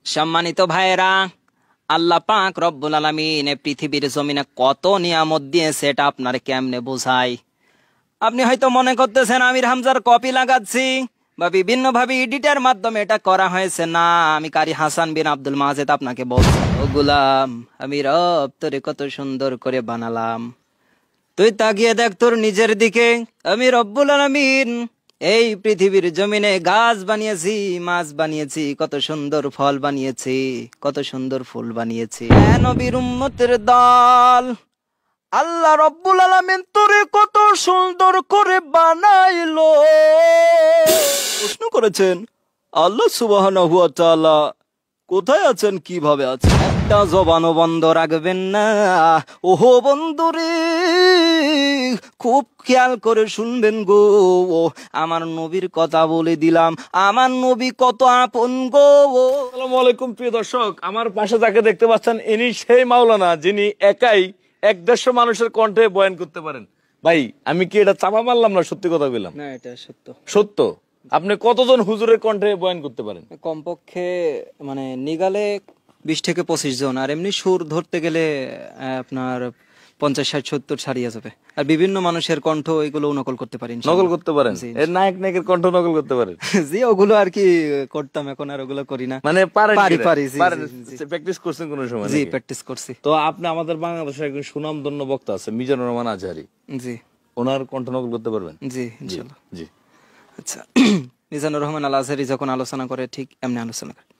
সম্মানিত ভাইয়েরা, আল্লাহ পাক রব্বুল আলামিন পৃথিবীর জমিনে কত নিয়ামত দিয়েছে এটা আপনার কেমনে বোঝাই। আপনি হয়তো মনে করতেছেন আমির হামজার কপি লাগাচ্ছি বা বিভিন্ন ভাবে এডিটের মাধ্যমে এটা করা হয়েছে। না, আমি কারি হাসান বিন আব্দুল মাজেদ আপনাকে বলছি, ও গুলাম, আমি রব তোরে কত সুন্দর করে বানালাম। তুই তাকিয়ে দেখ তোর নিজের দিকে। আমি রব্বুল আলামিন এই পৃথিবীর জমিনে গাছ বানিয়েছি, মাছ বানিয়েছি, কত সুন্দর ফল বানিয়েছি, কত সুন্দর ফুল বানিয়েছি। নবীর উম্মতের দল, আল্লাহ রব্বুল আলামিন তোরে কত সুন্দর করে বানাইলো। প্রশ্ন করেছেন আল্লাহ সুবহানাহু ওয়া তাআলা কোথায় আছেন, কিভাবে আছেন? একটা জবানও বন্ধ রাখবেন না। ওহো বন্ধুরে, খুব খেয়াল করে শুনবেন গো। আমার নবীর কথা বলে দিলাম, আমার নবী কত আপন গো। আসসালামু আলাইকুম প্রিয় দর্শক, আমার পাশে যাকে দেখতে পাচ্ছেন ইনি সেই মাওলানা যিনি একাই 150 মানুষের কণ্ঠে বয়ান করতে পারেন। ভাই, আমি কি এটা চাপা মারলাম না সত্যি কথা বললাম? না, এটা সত্য। সত্য। আপনি কতজন হুজুরের কণ্ঠে বয়ান করতে পারেন? কমপক্ষে মানে নিগালে 20 থেকে 25 জন, আর এমনি সুর ধরতে গেলে আপনার 50, 60, 70 ছাড়িয়ে যাবে। আর বিভিন্ন মানুষের কণ্ঠ এগুলো নকল করতে পারি। নকল করতে পারেন? এর নায়ক নায়কের কণ্ঠ নকল করতে পারেন? জি, ওগুলো আর কি করতাম, এখন আর ওগুলো করি না। মানে পারি। প্র্যাকটিস করছেন কোন সময়? জি, প্র্যাকটিস করছি। তো আপনি আমাদের বাংলাদেশের একজন সুনামধন্য বক্তা আছে মিজানুর রহমান আজহারী, জি, ওনার কণ্ঠ নকল করতে পারবেন? জি, ইনশাআল্লাহ। জি। আচ্ছা, মিজানুর রহমান আল আজহারী যখন আলোচনা করে ঠিক এমনি আলোচনা করে।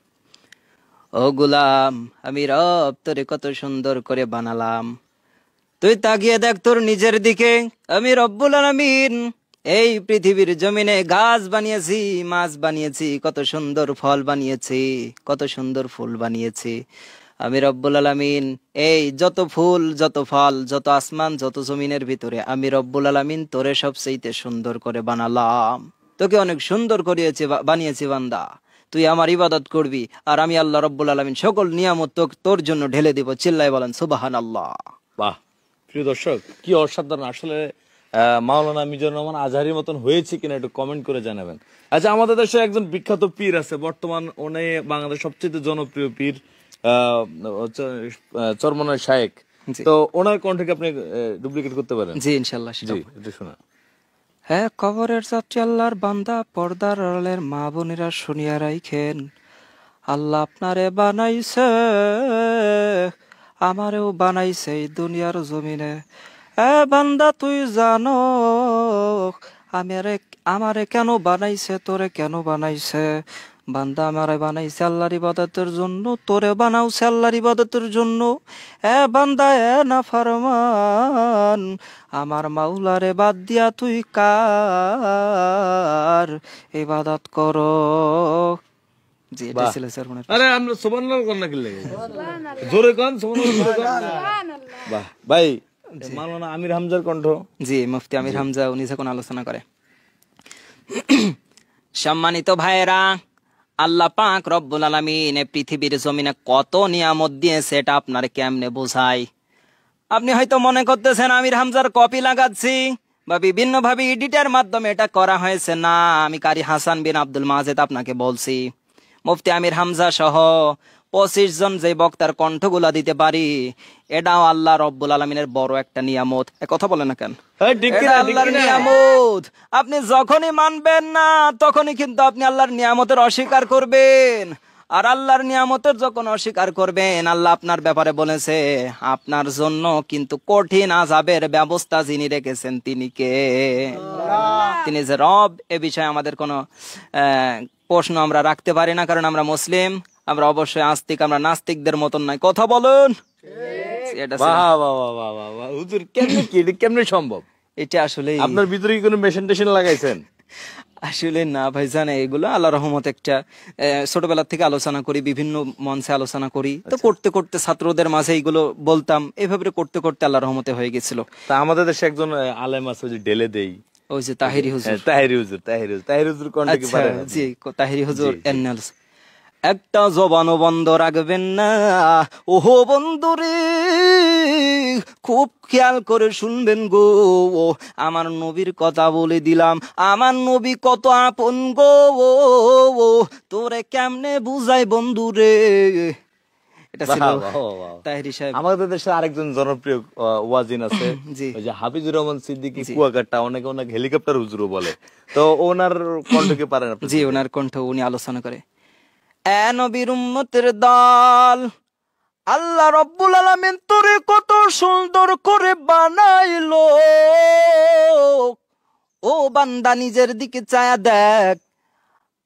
ও গুলাম, আমি রব তোরে কত সুন্দর করে বানালাম। তুই তাকিয়ে দেখ তোর নিজের দিকে। আমি রব্বুল আলামিন এই পৃথিবীর জমিনে গাছ বানিয়েছি, মাছ বানিয়েছি, কত সুন্দর ফল বানিয়েছি, কত সুন্দর ফুল বানিয়েছি। আমি রব্বুল আলামিন এই যত ফুল, যত ফল, যত আসমান, যত জমিনের ভিতরে আমি রব্বুল আলামিন তোরে সবচেয়ে সুন্দর করে বানালাম। তোকে অনেক সুন্দর করিয়েছি, বানিয়েছি বান্দা। তুই আমার ইবাদত করবি, আর আমি আল্লাহ রব্বুল আলামিন সকল নিয়ামত তোর জন্য ঢেলে দিব। চিল্লায় বলেন সুবহানাল্লাহ। বাহ! প্রিয় দর্শক, কি অসাধারণ! আসলে মাওলানা মিজানুর রহমান আজহারীর মতন হয়েছে কিনা একটু কমেন্ট করে জানাবেন। আচ্ছা, আমাদের দেশে একজন বিখ্যাত পীর আছে, বর্তমান উনি বাংলাদেশ সবচেয়ে জনপ্রিয় পীর, চরমনায় শায়েখ। তো ওনার কণ্ঠকে আপনি ডুপ্লিকেট করতে পারেন? জি, ইনশাআল্লাহ। জি, একটু শোনা। হ্যাঁ, কবরের যাত্রী আল্লাহর বান্দা, পর্দার আড়ালের মা বোনেরা শুনিয়া রাখেন, আল্লাহ আপনারে বানাইছে, আমারেও বানাইছে এই দুনিয়ার জমিনে। বান্দা তুই জানো আমারে কেন বানাইছে, তোরে কেন বানাইছে? বান্দা আমারে বানাইছে আল্লাহর ইবাদতের জন্য, তোরে বানাওছে আল্লাহর ইবাদতের জন্য। বান্দা না ফরমান, আমার মাওলারে বাদ দিয়া তুই কার ইবাদত করো? জি, এটা ছিল স্যার। আরে আমরা সুবহানাল্লাহ কোন না কি লাগে? জোরে কোন সুবহানাল্লাহ। বাহ ভাই, মাওলানা আমির হামজার কণ্ঠ। জি, মুফতি আমির হামজা উনি যখন আলোচনা করে। সম্মানিত ভাইয়েরা, আল্লাহ পাক রব্বুল আলামিন পৃথিবীর জমিনে কত নিয়ামত দিয়েছে এটা আপনার কেমনে বোঝাই। আপনি হয়তো মনে করতেছেন আমির হামজার কপি লাগাচ্ছি বা বিভিন্ন ভাবে এডিটের মাধ্যমে এটা করা হয়েছে। না, আমি কারি হাসান বিন আব্দুল মাজেদ আপনাকে বলছি, মুফতি আমির হামজা সহ 25 জন যে বক্তার কণ্ঠগুলা দিতে পারি, এটাও আল্লাহ রব্বুল আলামিনের বড় একটা নিয়ামত। কথা বলে না কেন? আল্লাহর নিয়ামত। আপনি যখনই মানবেন না তখনই কিন্তু আপনি আল্লাহর নিয়ামতের অস্বীকার করবেন। আর আল্লাহর নিয়ামতের যখন অস্বীকার করবেন, আল্লাহ আপনার ব্যাপারে বলেছে আপনার জন্য কিন্তু কঠিন আযাবের ব্যবস্থা যিনি রেখেছেন তিনি কে? তিনি যে রব, এ বিষয়ে আমাদের কোনো প্রশ্ন আমরা রাখতে পারি না, কারণ আমরা মুসলিম, আমরা অবশ্যই আস্তিক, আমরা নাস্তিকদের মতন নাই। কথা বলুন। হুজুর কেমনে সম্ভব? এটা আসলে আপনার ভিতরে কি কোনো মেশিন টেশিন লাগাইছেন? আসলে না ভাইজান, এগুলো আল্লাহ রহমত একটা ছোটবেলা থেকে আলোচনা করি, বিভিন্ন মঞ্চে আলোচনা করি, তো করতে করতে ছাত্রদের মাঝে এইগুলো বলতাম, এইভাবে করতে করতে আল্লাহ রহমতে হয়ে গেছিল। তা আমাদের দেশে একজন আলেম আছে যে ডেলে দেই, ওই যে তাহিরি হুজুর। তাহিরি হুজুর কণ্ঠ কি পারেন? জি, তাহিরি হুজুর। একটা জবানও বন্ধ রাখবেন না। ওহো বন্ধুরে, খুব খেয়াল করে শুনবেন গো। আমার নবীর কথা বলে দিলাম, আমার নবী কত আপন গো। তোরে কেমনে বুঝাই বন্ধুরে। এটা ছিল বাহ, বাহ, বাহ। তাহেরি সাহেব। আমাদের দেশে আরেকজন জনপ্রিয় ওয়াজিন আছে, জি ওই যে হাফিজুর রহমান সিদ্দিকী কুয়াকাটা, অনেকে ওনাকে হেলিকপ্টার হুজুরও বলে। তো ওনার কণ্ঠকে পারেন আপনি? জি, ওনার কণ্ঠ উনি আলোচনা করে। এ নবীর উম্মতের দল, আল্লাহ রব্বুল আলামিন তোরে কত সুন্দর করে বানাইলো। ও বান্দা নিজের দিকে চায়া দেখ,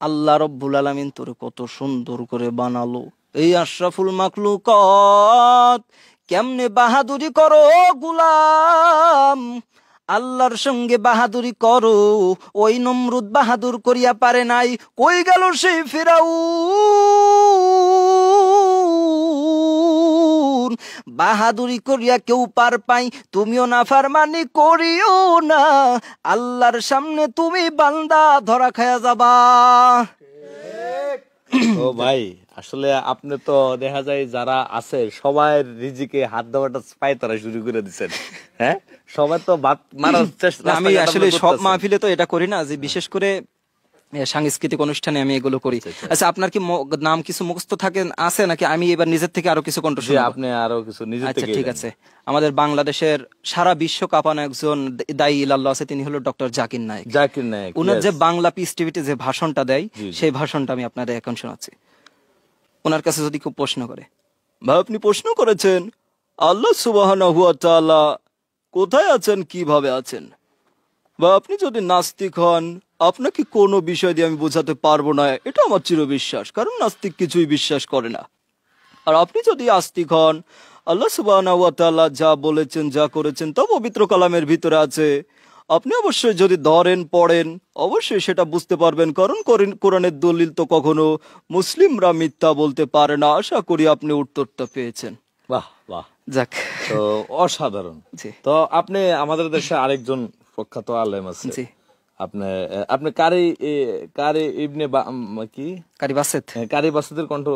আল্লাহ রব্বুল আলামিন তোরে কত সুন্দর করে বানালো। এই আশরাফুল মাখলুকাত কেমনে বাহাদুরি করো গুলাম, আল্লাহর সঙ্গে বাহাদুরি করো। ওই নমরুদ বাহাদুর করিয়া পারে নাই, কই গেল সেই ফিরাউন। বাহাদুরি করিয়া কেউ পার পাই, তুমিও না ফারমানি করিও না, আল্লাহর সামনে তুমি বান্দা ধরা খায়া যাবা। ও ভাই, আসলে আপনি তো দেখা যায় যারা আছে সবাই রিজিকে হাত দেওয়াটা পায়তারা শুরু করে দিচ্ছেন। হ্যাঁ, সবাই তো ভাত মারার চেষ্টা। আমি আসলে সব মাহফিলে তো এটা করি না, যে বিশেষ করে সাংস্কৃতিক অনুষ্ঠানে আমি এগুলো করি। আচ্ছা, আপনার কি নাম কিছু মুখস্থ থাকে আছে নাকি আমি এবার নিজের থেকে আরো কিছু কণ্ঠ শোনাবো? আপনি আরো কিছু নিজের আচ্ছা থেকে। ঠিক আছে। আমাদের বাংলাদেশের সারা বিশ্ব কাঁপানো একজন দায়ী ইলাল্লাহ আছে, তিনি হলো ডক্টর জাকির নায়েক। জাকির নায়েক, উনার যে বাংলা পিস টিভিতে যে ভাষণটা দেয়, সেই ভাষণটা আমি আপনাদের এখন শোনাচ্ছি। ওনার কাছে যদি কেউ প্রশ্ন করে, ভাই আপনি প্রশ্ন করেছেন আল্লাহ সুবহানাহু ওয়া তাআলা কোথায় আছেন, কিভাবে আছেন, বা আপনি যদি নাস্তিক হন, আপনাকে কোনো বিষয় দিয়ে আমি বোঝাতে পারবো না, এটা আমার চিরবিশ্বাস, কারণ নাস্তিক কিছুই বিশ্বাস করে না। আর আপনি যদি আস্তিক হন, আল্লাহ সুবহানাহু ওয়া তাআলা যা বলেছেন, যা করেছেন তা পবিত্র কালামের ভিতরে আছে। আপনি অবশ্যই যদি ধরেন পড়েন, অবশ্যই সেটা বুঝতে পারবেন, কারণ কোরআনের দলিল তো কখনো মুসলিমরা মিথ্যা বলতে পারে না। আশা করি আপনি উত্তরটা পেয়েছেন। বাহ বাহ, যাক, তো অসাধারণ। জি তো আপনি আমাদের দেশে আরেকজন প্রখ্যাত আলেম আছে, জি, আপনি কারি ইবনে কি কারি বাসেত। কারি বাসেতের কণ্ঠ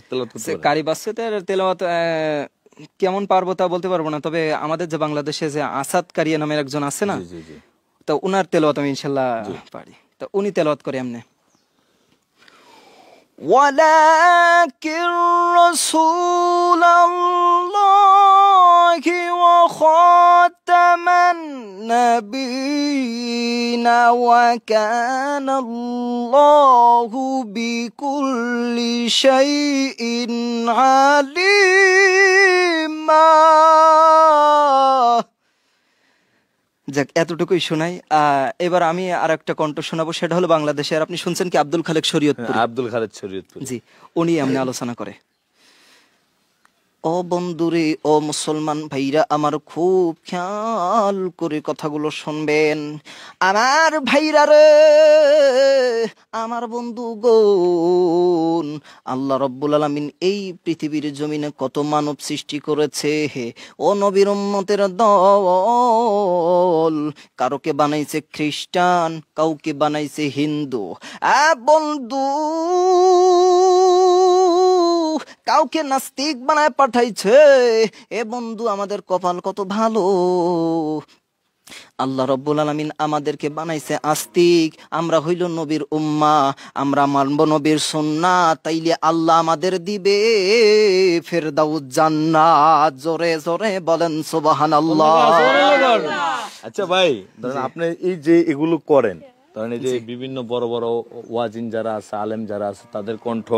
তেলাওয়াত করতে পারেন? কারি বাসেতের তেলাওয়াত কেমন পারবো তা বলতে পারবো না, তবে আমাদের যে বাংলাদেশে যে আসাদ কারিয়া নামের একজন আছে না, জি জি। তো উনার তেলাওয়াত আমি ইনশাল্লাহ পারি। তো উনি তেলাওয়াত করে এমনে, ওয়ালাকিন রাসূলুল্লাহি ওয়া খাতামান নাবিয়িনা ওয়া কানাল্লাহু বিকুল্লি শাইইন আলিমা। যাক, এতটুকুই শোনাই। এবার আমি আর একটা কণ্ঠ শোনাবো, সেটা হলো বাংলাদেশের, আপনি শুনছেন কি, আব্দুল খালেক শরীয়তপুরী। আব্দুল খালেক শরীয়তপুরী, জি, উনি এমনি আলোচনা করে। ও বন্ধুরে, ও মুসলমান ভাইরা আমার, খুব খেয়াল করে কথাগুলো শুনবেন। আমার ভাইরা রে, আমার বন্ধুগণ, আল্লাহ রব্বুল আলামিন এই পৃথিবীর জমিনে কত মানব সৃষ্টি করেছে। ও নবীর উম্মতের দল, কারোকে বানাইছে খ্রিস্টান, কাউকে বানাইছে হিন্দু। বন্ধু, কাউকে নাস্তিক বানায় পাঠাইছে। এ বন্ধু, আমাদের কপাল কত ভালো, আল্লাহ রব্বুল আলামিন আমাদেরকে বানাইছে আস্তিক। আমরা হইল নবীর উম্মাহ, আমরা মানব নবীর সুন্নাহ, তাইলে আল্লাহ আমাদের দিবে ফেরদাউস জান্নাত। জোরে জোরে বলেন সুবহানাল্লাহ। আচ্ছা ভাই, ধরেন আপনি এই যে এগুলো করেন, ধরেন এই যে বিভিন্ন বড় বড় ওয়াজিন যারা আছে, আলেম যারা আছে, তাদের কণ্ঠ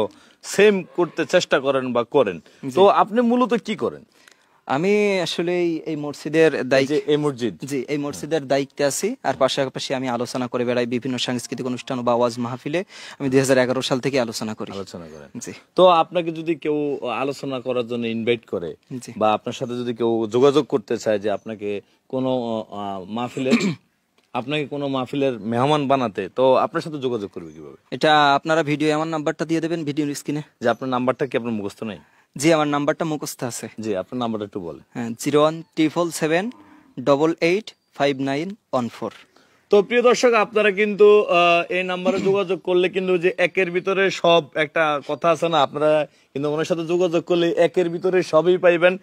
সেম করতে চেষ্টা করেন বা করেন, তো আপনি মূলত কি করেন? আমি আসলে এই মসজিদের দায়িত্ব, এই মসজিদ, জি এই মসজিদের দায়িত্বে আছি। আর পাশাপাশি আমি আলোচনা করে বেড়াই বিভিন্ন সাংস্কৃতিক অনুষ্ঠান বা ওয়াজ মাহফিলে। আমি 2011 সাল থেকে আলোচনা করেন। জি, তো আপনাকে যদি কেউ আলোচনা করার জন্য ইনভাইট করে, জি, বা আপনার সাথে যদি কেউ যোগাযোগ করতে চায় যে আপনাকে কোনো মাহফিলের মেহমান বানাতে, তো আপনার সাথে যোগাযোগ করবে কিভাবে? এটা আপনারা ভিডিও আমার নাম্বারটা দিয়ে দেবেন, ভিডিওর স্ক্রিনে। যে আপনার নাম্বারটা কি আপনার মুখস্থ নেই? জি, আমার নাম্বারটা মুখস্থ আছে। জি, আপনার নাম্বারটা একটু বলেন। হ্যাঁ, 01777885914। তো প্রিয় দর্শক, আপনারা কিন্তু এই নাম্বারে যোগাযোগ করলে কিন্তু যে একের ভিতরে সব একটা কথা আছে না, আপনারা কিন্তু ওনার সাথে যোগাযোগ করলে একের ভিতরে সবই পাইবেন।